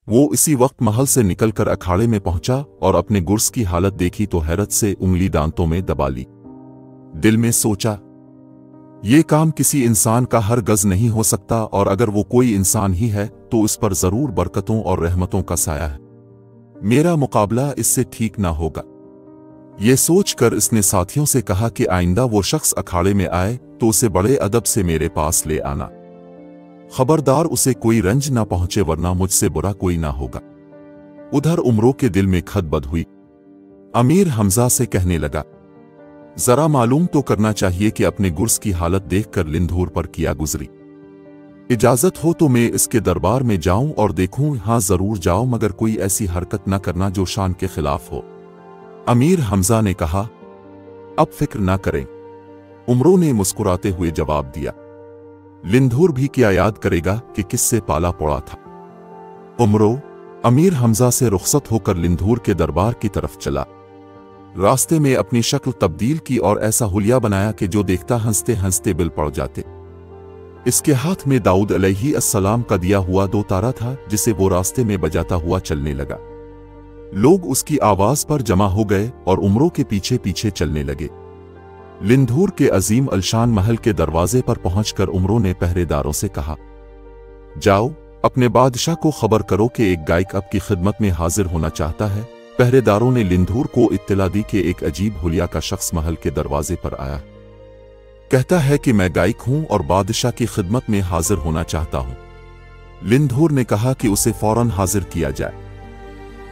वो इसी वक्त महल से निकलकर अखाड़े में पहुंचा और अपने गुर्स की हालत देखी तो हैरत से उंगली दांतों में दबा ली। दिल में सोचा, ये काम किसी इंसान का हर गज नहीं हो सकता, और अगर वो कोई इंसान ही है तो उस पर जरूर बरकतों और रहमतों का साया है। मेरा मुकाबला इससे ठीक ना होगा। ये सोचकर इसने साथियों से कहा कि आइंदा वो शख्स अखाड़े में आए तो उसे बड़े अदब से मेरे पास ले आना। खबरदार उसे कोई रंज ना पहुंचे, वरना मुझसे बुरा कोई ना होगा। उधर उमरों के दिल में खदबद हुई। अमीर हमजा से कहने लगा, जरा मालूम तो करना चाहिए कि अपने गुर्स की हालत देखकर लिंधूर पर किया गुजरी। इजाजत हो तो मैं इसके दरबार में जाऊं और देखूं। हाँ जरूर जाओ, मगर कोई ऐसी हरकत न करना जो शान के खिलाफ हो। अमीर हमजा ने कहा, अब फिक्र ना करें। उमरों ने मुस्कुराते हुए जवाब दिया, लिंधूर भी क्या याद करेगा कि किससे पाला पड़ा था। उमरों अमीर हमजा से रुखसत होकर लिंधूर के दरबार की तरफ चला। रास्ते में अपनी शक्ल तब्दील की और ऐसा हुलिया बनाया कि जो देखता हंसते हंसते बिल पड़ जाते। इसके हाथ में दाऊद अलैहिस्सलाम का दिया हुआ 2 तारा था, जिसे वो रास्ते में बजाता हुआ चलने लगा। लोग उसकी आवाज पर जमा हो गए और उमरों के पीछे पीछे चलने लगे। लिंधूर के अजीम अलशान महल के दरवाजे पर पहुंचकर उमरों ने पहरेदारों से कहा, जाओ अपने बादशाह को खबर करो कि एक गायक आपकी खिदमत में हाजिर होना चाहता है। पहरेदारों ने लिंधूर को इत्तला दी कि एक अजीब हुलिया का शख्स महल के दरवाजे पर आया, कहता है कि मैं गायक हूं और बादशाह की खिदमत में हाजिर होना चाहता हूं। लिंधूर ने कहा कि उसे फौरन हाजिर किया जाए।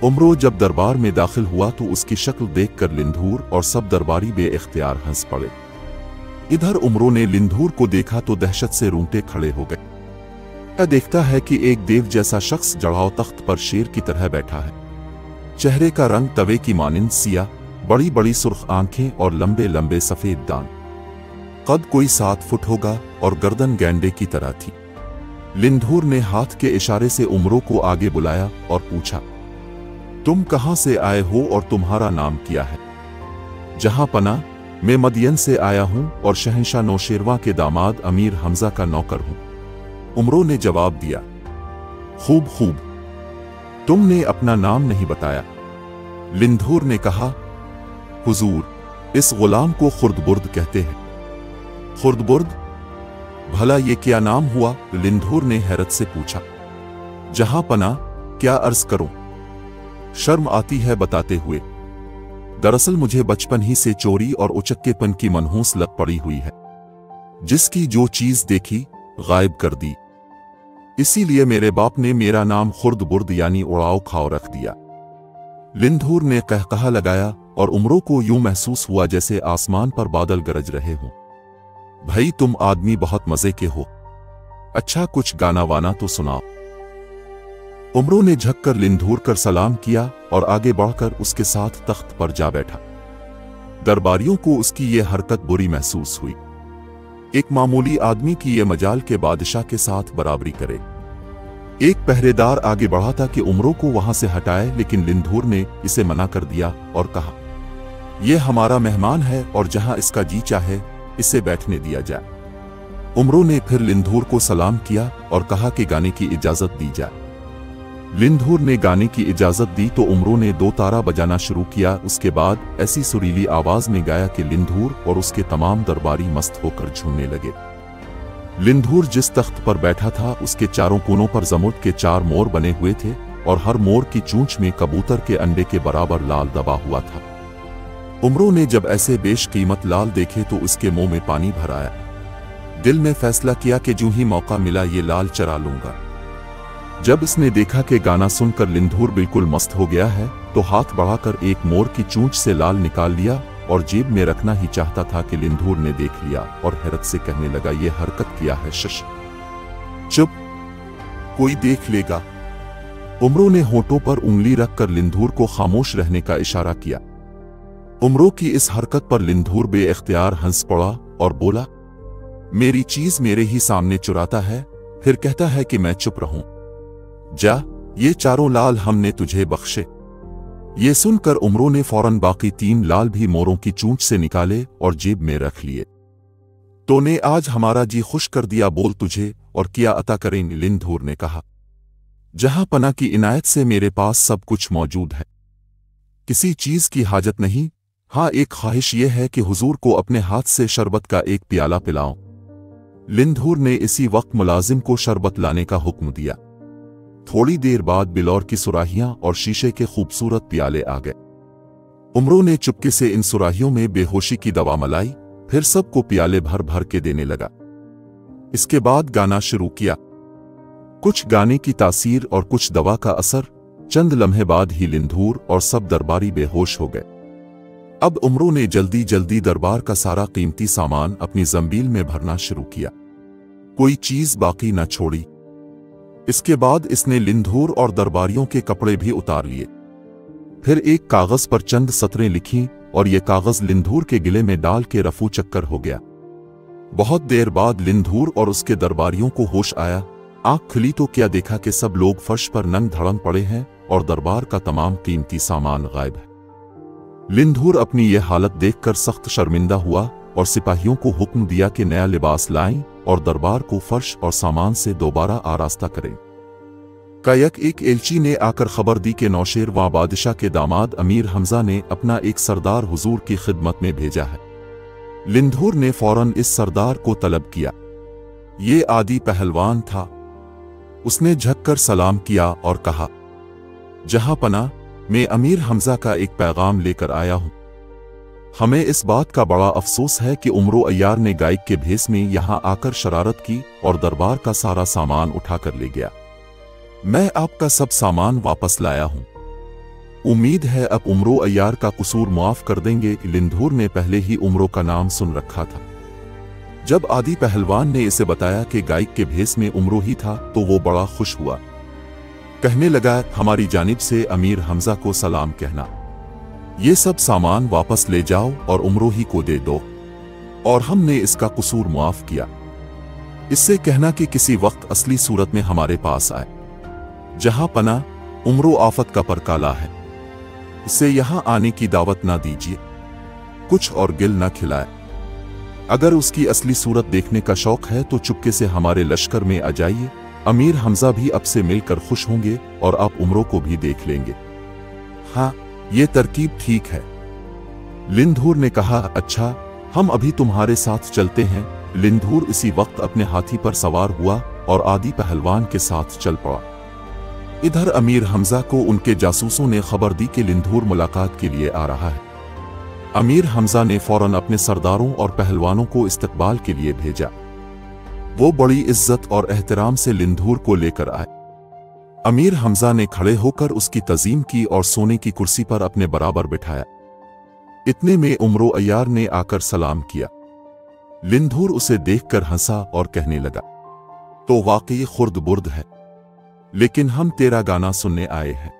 उमरों जब दरबार में दाखिल हुआ तो उसकी शक्ल देखकर लिंधूर और सब दरबारी बेइख्तियार हंस पड़े। इधर उमरों ने लिंधूर को देखा तो दहशत से रूंटे खड़े हो गए। देखता है कि एक देव जैसा शख्स जड़ाव तख्त पर शेर की तरह बैठा है। चेहरे का रंग तवे की मानिंद सिया, बड़ी बड़ी सुर्ख आंखें और लंबे लंबे सफेद दांत। कद कोई 7 फुट होगा और गर्दन गैंडे की तरह थी। लिंधूर ने हाथ के इशारे से उमरों को आगे बुलाया और पूछा, तुम कहां से आए हो और तुम्हारा नाम क्या है? जहां पना, मैं मदियन से आया हूं और शहंशाह नौशेरवां के दामाद अमीर हमजा का नौकर हूं। उमरों ने जवाब दिया, खूब खूब, तुमने अपना नाम नहीं बताया। लिंधूर ने कहा, हुजूर, इस गुलाम को खुर्दबुर्द कहते हैं। खुर्दबुर्द? भला ये क्या नाम हुआ? लिंधूर ने हैरत से पूछा। जहां पना, क्या अर्ज करूं? शर्म आती है बताते हुए। दरअसल मुझे बचपन ही से चोरी और उचक्केपन की मनहूस लत पड़ी हुई है। जिसकी जो चीज देखी गायब कर दी। इसीलिए मेरे बाप ने मेरा नाम खुर्दबुर्द यानी उड़ाव खाओ रख दिया। लिंधूर ने कहकहा लगाया और उमरों को यूं महसूस हुआ जैसे आसमान पर बादल गरज रहे हों। भाई तुम आदमी बहुत मजे के हो। अच्छा कुछ गाना वाना तो सुनाओ। उमरों ने झककर लिंधूर कर सलाम किया और आगे बढ़कर उसके साथ तख्त पर जा बैठा। दरबारियों को उसकी ये हरकत बुरी महसूस हुई। एक मामूली आदमी की ये मजाल के बादशाह के साथ बराबरी करे। एक पहरेदार आगे बढ़ा था कि उमरों को वहां से हटाए, लेकिन लिंधूर ने इसे मना कर दिया और कहा, यह हमारा मेहमान है और जहां इसका जी चाहे इसे बैठने दिया जाए। उमरों ने फिर लिंधूर को सलाम किया और कहा कि गाने की इजाजत दी जाए। लिंधूर ने गाने की इजाजत दी तो उमरों ने 2 तारा बजाना शुरू किया। उसके बाद ऐसी सुरीली आवाज में गाया कि लिंधूर और उसके तमाम दरबारी मस्त होकर झूमने लगे। लिंधूर जिस तख्त पर बैठा था उसके चारों कोनों पर जमुर्द के 4 मोर बने हुए थे और हर मोर की चूंच में कबूतर के अंडे के बराबर लाल दबा हुआ था। उमरों ने जब ऐसे बेशकीमत लाल देखे तो उसके मुंह में पानी भर आया। दिल में फैसला किया कि जो ही मौका मिला ये लाल चरा लूंगा। जब इसने देखा कि गाना सुनकर लिंधूर बिल्कुल मस्त हो गया है तो हाथ बढ़ाकर एक मोर की चूंच से लाल निकाल लिया और जेब में रखना ही चाहता था कि लिंधूर ने देख लिया और हैरत से कहने लगा, ये हरकत किया है शश। चुप, कोई देख लेगा। उमरों ने होठों पर उंगली रखकर लिंधूर को खामोश रहने का इशारा किया। उमरों की इस हरकत पर लिंधूर बेइख्तियार हंस पड़ा और बोला, मेरी चीज मेरे ही सामने चुराता है, फिर कहता है कि मैं चुप रहूं। जा, ये 4 लाल हमने तुझे बख्शे। ये सुनकर उमरों ने फौरन बाकी 3 लाल भी मोरों की चूंच से निकाले और जेब में रख लिए। तूने आज हमारा जी खुश कर दिया, बोल तुझे और किया अता करें। लिंधूर ने कहा, जहां पना की इनायत से मेरे पास सब कुछ मौजूद है, किसी चीज की हाजत नहीं। हाँ, एक ख्वाहिश यह है कि हुजूर को अपने हाथ से शरबत का एक प्याला पिलाऊं। लिंधूर ने इसी वक्त मुलाजिम को शरबत लाने का हुक्म दिया। थोड़ी देर बाद बिलौर की सुराहियां और शीशे के खूबसूरत प्याले आ गए। उमरों ने चुपके से इन सुराहियों में बेहोशी की दवा मलाई, फिर सबको प्याले भर भर के देने लगा। इसके बाद गाना शुरू किया। कुछ गाने की तासीर और कुछ दवा का असर। चंद लम्हे बाद ही लिंधूर और सब दरबारी बेहोश हो गए। अब उमरों ने जल्दी जल्दी दरबार का सारा कीमती सामान अपनी जंबील में भरना शुरू किया, कोई चीज बाकी न छोड़ी। इसके बाद इसने लिंधूर और दरबारियों के कपड़े भी उतार लिए। फिर एक कागज पर चंद सतरें लिखीं और ये कागज लिंधूर के गिले में डाल के रफू चक्कर हो गया। बहुत देर बाद लिंधूर और उसके दरबारियों को होश आया। आंख खुली तो क्या देखा कि सब लोग फर्श पर नंग धड़ंग पड़े हैं और दरबार का तमाम कीमती सामान गायब है। लिंधूर अपनी यह हालत देखकर सख्त शर्मिंदा हुआ और सिपाहियों को हुक्म दिया कि नया लिबास लाएं और दरबार को फर्श और सामान से दोबारा आरास्ता करें। कायक एक एलची ने आकर खबर दी कि नौशेर व बादशाह के दामाद अमीर हमजा ने अपना एक सरदार हुजूर की खिदमत में भेजा है। लिंधूर ने फौरन इस सरदार को तलब किया। ये आदि पहलवान था। उसने झुककर सलाम किया और कहा, जहां पना, मैं अमीर हमजा का एक पैगाम लेकर आया हूं। हमें इस बात का बड़ा अफसोस है कि उमरो अय्यार ने गायक के भेस में यहां आकर शरारत की और दरबार का सारा सामान उठाकर ले गया। मैं आपका सब सामान वापस लाया हूं। उम्मीद है अब उमरो अय्यार का कसूर माफ कर देंगे। लिंधूर ने पहले ही उमरो का नाम सुन रखा था। जब आदि पहलवान ने इसे बताया कि गायक के भेस में उमरो ही था तो वो बड़ा खुश हुआ। कहने लगा, हमारी जानिब से अमीर हमजा को सलाम कहना। ये सब सामान वापस ले जाओ और उमरो ही को दे दो और हमने इसका कसूर माफ किया। इससे कहना कि किसी वक्त असली सूरत में हमारे पास आए। जहां पना, उमरो आफत का परकाला है, इसे यहां आने की दावत ना दीजिए, कुछ और गिल ना खिलाए। अगर उसकी असली सूरत देखने का शौक है तो चुपके से हमारे लश्कर में आ जाइए। अमीर हमजा भी अब से मिलकर खुश होंगे और आप उमरों को भी देख लेंगे। हाँ, ये तरकीब ठीक है। लिंधूर ने कहा, अच्छा, हम अभी तुम्हारे साथ चलते हैं। लिंधूर इसी वक्त अपने हाथी पर सवार हुआ और आदि पहलवान के साथ चल पड़ा। इधर अमीर हमजा को उनके जासूसों ने खबर दी कि लिंधूर मुलाकात के लिए आ रहा है। अमीर हमजा ने फौरन अपने सरदारों और पहलवानों को इस्तकबाल के लिए भेजा। वो बड़ी इज्जत और एहतराम से लिंधूर को लेकर आए। अमीर हमजा ने खड़े होकर उसकी तज़ीम की और सोने की कुर्सी पर अपने बराबर बिठाया। इतने में उमरो अय्यार ने आकर सलाम किया। लिंधूर उसे देखकर हंसा और कहने लगा, तो वाकई खुर्द बुर्द है, लेकिन हम तेरा गाना सुनने आए हैं।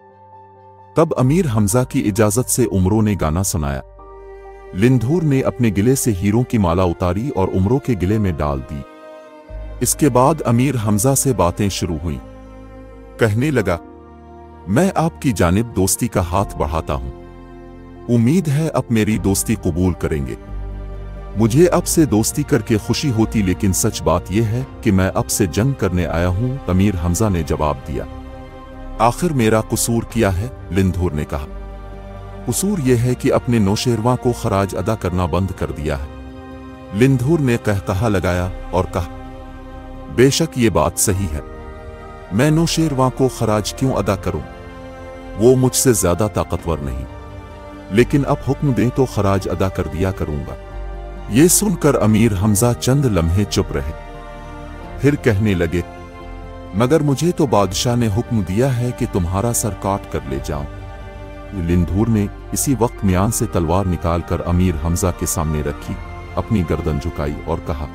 तब अमीर हमजा की इजाजत से उमरो ने गाना सुनाया। लिंधूर ने अपने गिले से हीरों की माला उतारी और उमरो के गिले में डाल दी। इसके बाद अमीर हमजा से बातें शुरू हुईं। कहने लगा, मैं आपकी जानिब दोस्ती का हाथ बढ़ाता हूं। उम्मीद है अब मेरी दोस्ती कबूल करेंगे। मुझे अब से दोस्ती करके खुशी होती, लेकिन सच बात यह है कि मैं अब से जंग करने आया हूं। अमीर हमजा ने जवाब दिया, आखिर मेरा कसूर क्या है? लिंधूर ने कहा, कसूर यह है कि अपने नौशेरवां को खराज अदा करना बंद कर दिया है। लिंधूर ने कहकहा लगाया और कहा, बेशक ये बात सही है। मैं नौशेरवां को खराज क्यों अदा करूं? वो मुझसे ज्यादा ताकतवर नहीं, लेकिन अब हुक्म दें तो खराज अदा कर दिया करूंगा। ये सुनकर अमीर हमजा चंद लम्हे चुप रहे, फिर कहने लगे, मगर मुझे तो बादशाह ने हुक्म दिया है कि तुम्हारा सर काट कर ले जाऊं। लिंधूर ने इसी वक्त म्यान से तलवार निकालकर अमीर हमजा के सामने रखी, अपनी गर्दन झुकाई और कहा,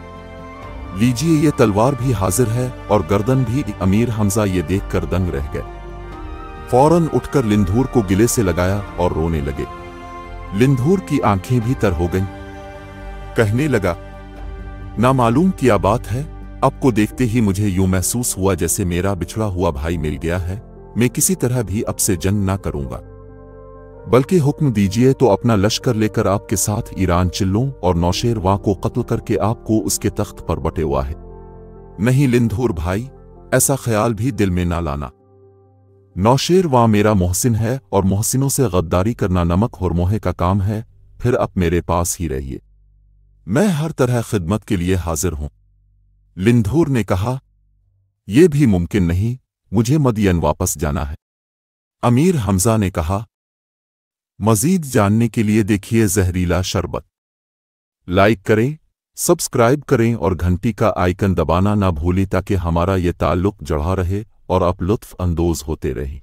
लीजिए, ये तलवार भी हाजिर है और गर्दन भी। अमीर हमजा ये देखकर दंग रह गए। फौरन उठकर लिंधूर को गिले से लगाया और रोने लगे। लिंधूर की आंखें भी तर हो गईं। कहने लगा, ना मालूम क्या बात है, आपको देखते ही मुझे यूं महसूस हुआ जैसे मेरा बिछड़ा हुआ भाई मिल गया है। मैं किसी तरह भी अब से जंग ना करूंगा, बल्कि हुक्म दीजिए तो अपना लश्कर लेकर आपके साथ ईरान चलूं और नौशेरवां को कत्ल करके आपको उसके तख्त पर बटेवा है। नहीं लिंधूर भाई, ऐसा ख्याल भी दिल में ना लाना। नौशेर वहाँ मेरा मोहसिन है और मोहसिनों से गद्दारी करना नमक और मोहे का काम है, फिर अब मेरे पास ही रहिए, मैं हर तरह खिदमत के लिए हाजिर हूं। लिंधूर ने कहा, यह भी मुमकिन नहीं, मुझे मदियन वापस जाना है। अमीर हमजा ने कहा, मजीद जानने के लिए देखिए जहरीला शरबत। लाइक करें, सब्सक्राइब करें और घंटी का आइकन दबाना ना भूलें ताकि हमारा ये ताल्लुक जड़ा रहे और आप लुत्फ अंदोज होते रहें।